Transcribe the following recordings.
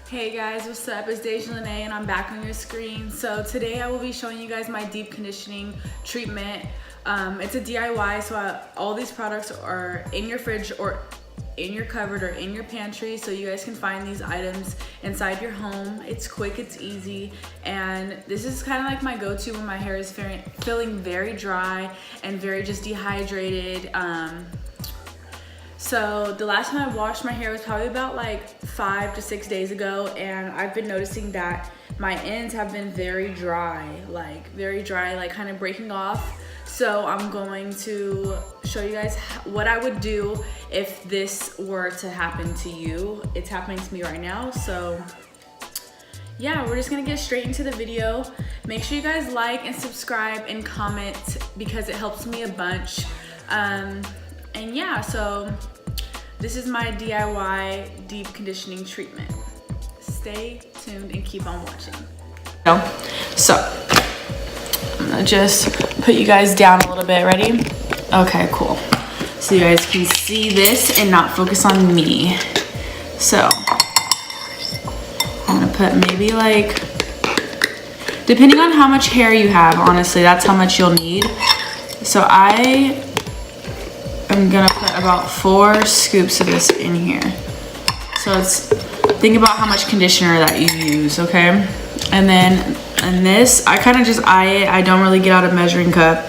Hey guys, what's up? It's Deja Lene and I'm back on your screen. So today I will be showing you guys my deep conditioning treatment. It's a DIY, so all these products are in your fridge or in your cupboard or in your pantry, so you guys can find these items inside your home. It's quick, it's easy, and this is kind of like my go-to when my hair is feeling very dry and very just dehydrated. So the last time I washed my hair was probably about like 5 to 6 days ago, and I've been noticing that my ends have been very dry, like kind of breaking off. So I'm going to show you guys what I would do if this were to happen to you. It's happening to me right now. So yeah, we're just gonna get straight into the video. Make sure you guys like and subscribe and comment because it helps me a bunch. And yeah, so this is my DIY deep conditioning treatment. Stay tuned and keep on watching. So I'm gonna just put you guys down a little bit. Ready? Okay, cool. So you guys can see this and not focus on me. So I'm gonna put maybe like, depending on how much hair you have, honestly, that's how much you'll need. So I'm gonna put about 4 scoops of this in here. So think about how much conditioner that you use, okay? And then in this, I kind of just eye it. I don't really get out a measuring cup.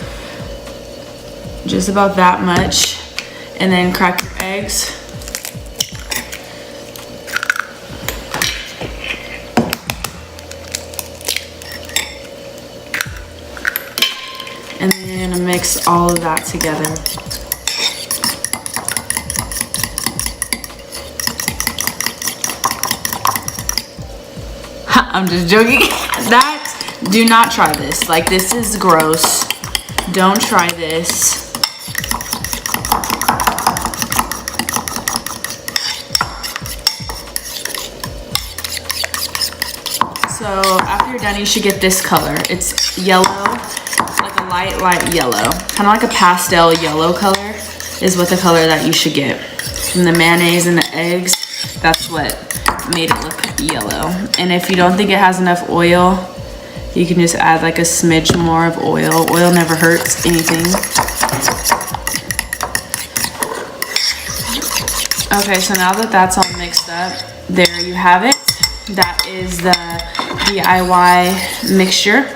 Just about that much. And then crack your eggs. And then mix all of that together. I'm just joking. Do not try this. Like, this is gross. Don't try this. So after you're done, you should get this color. It's yellow, like a light yellow. Kind of like a pastel yellow color is what the color that you should get. From the mayonnaise and the eggs, that's what made it look yellow. And if you don't think it has enough oil, you can just add like a smidge more of oil. Oil never hurts anything. Okay, so now that that's all mixed up, there you have it. That is the DIY mixture.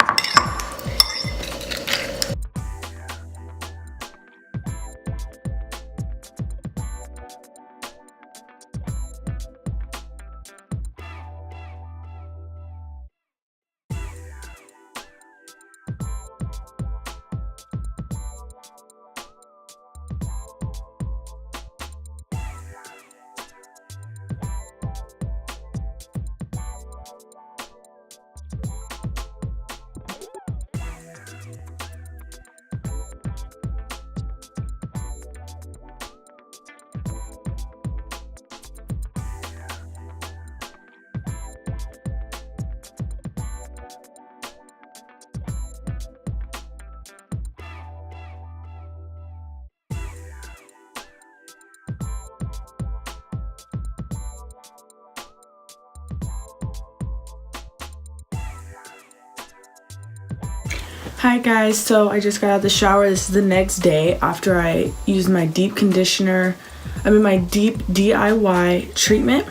Hi guys, so I just got out of the shower. This is the next day after I used my deep conditioner. My deep DIY treatment.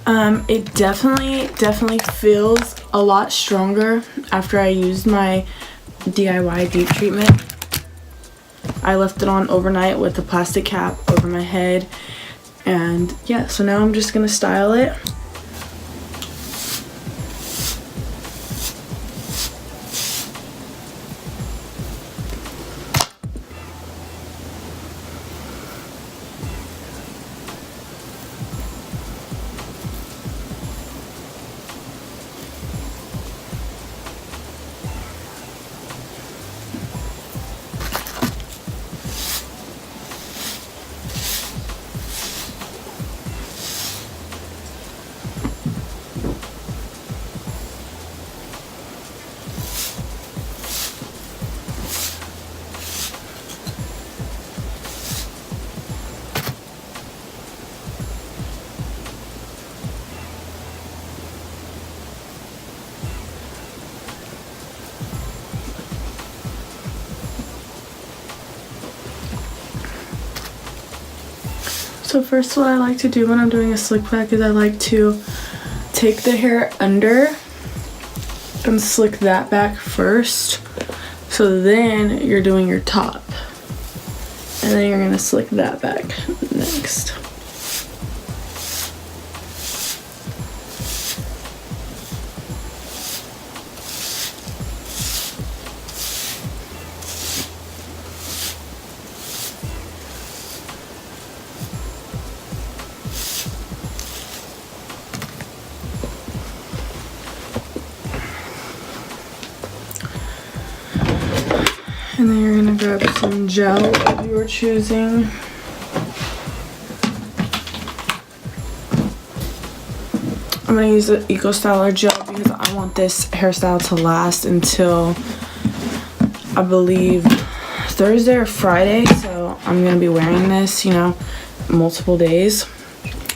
It definitely feels a lot stronger after I used my DIY deep treatment. I left it on overnight with a plastic cap over my head, and yeah, so now I'm just gonna style it. So first, what I like to do when I'm doing a slick back is I like to take the hair under and slick that back first. So then you're doing your top. And then you're gonna slick that back next. And then you're gonna grab some gel if you are choosing. I'm gonna use the Eco Styler gel because I want this hairstyle to last until I believe Thursday or Friday. So I'm gonna be wearing this, you know, multiple days.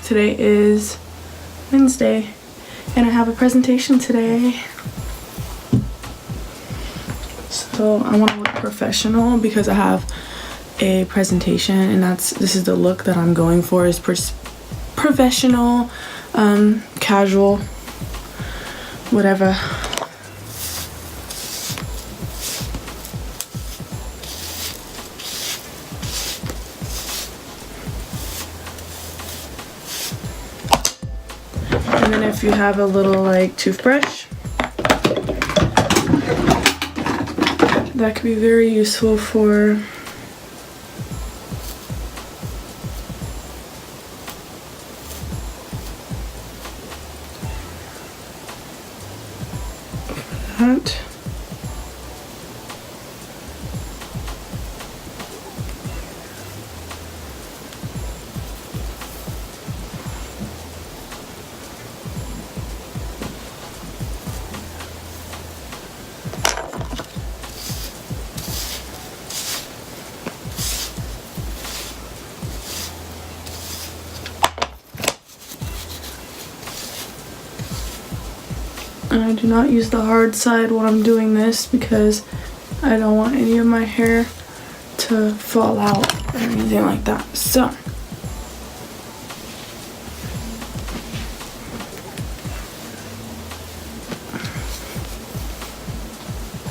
Today is Wednesday and I have a presentation today. So I want to look professional because I have a presentation, and this is the look that I'm going for, is professional, casual, whatever. And then if you have a little like toothbrush, that could be very useful for that. And I do not use the hard side when I'm doing this because I don't want any of my hair to fall out or anything like that. So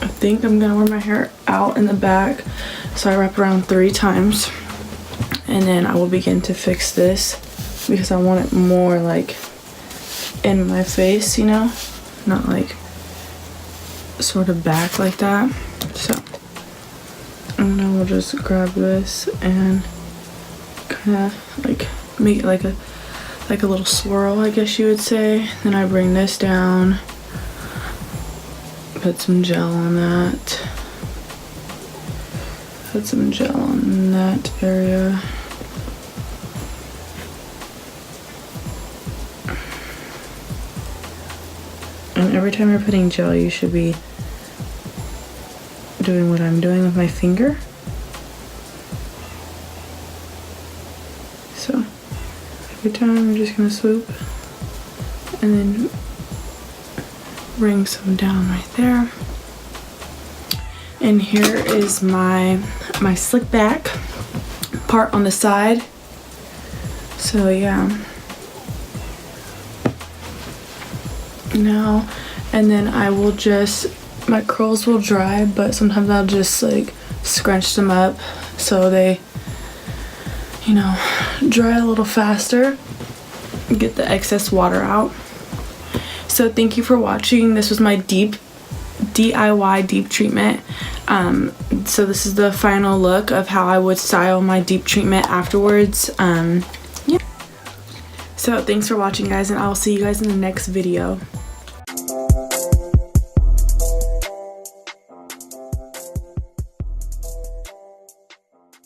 I think I'm gonna wear my hair out in the back, so I wrap around 3 times, and then I will begin to fix this because I want it more like in my face, you know, not like sort of back like that. So and then we'll just grab this and kind of like make it like a little swirl, I guess you would say. Then I bring this down, put some gel on that, put some gel on that area. And every time you're putting gel, you should be doing what I'm doing with my finger. So every time you're just gonna swoop and then bring some down right there. And here is my slick back part on the side. So yeah. Now, and then I will just, my curls will dry, but sometimes I'll just like scrunch them up so they, you know, dry a little faster, get the excess water out. So thank you for watching. This was my DIY deep treatment. So this is the final look of how I would style my deep treatment afterwards. Yeah. So thanks for watching, guys, and I'll see you guys in the next video.